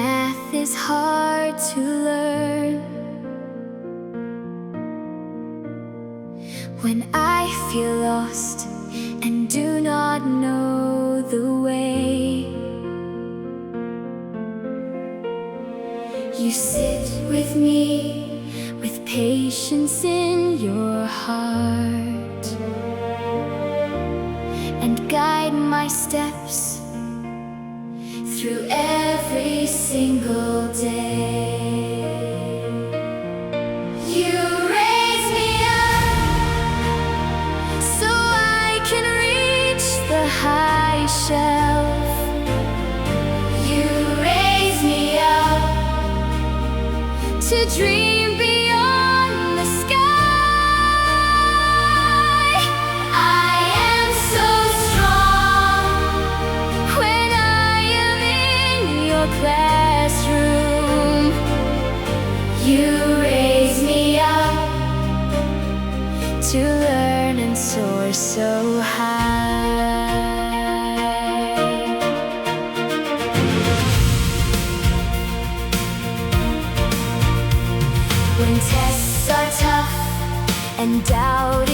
math is hard to learn, when I feel lost and do not know the way, you sit with me with patience in your heart and guide my steps through every single day. You raise me up so I can reach the high shelf. You raise me up to dream beyond the sky. I am so strong when I am in your classroom. You raise me up to learn and soar so high. When tests are tough and doubt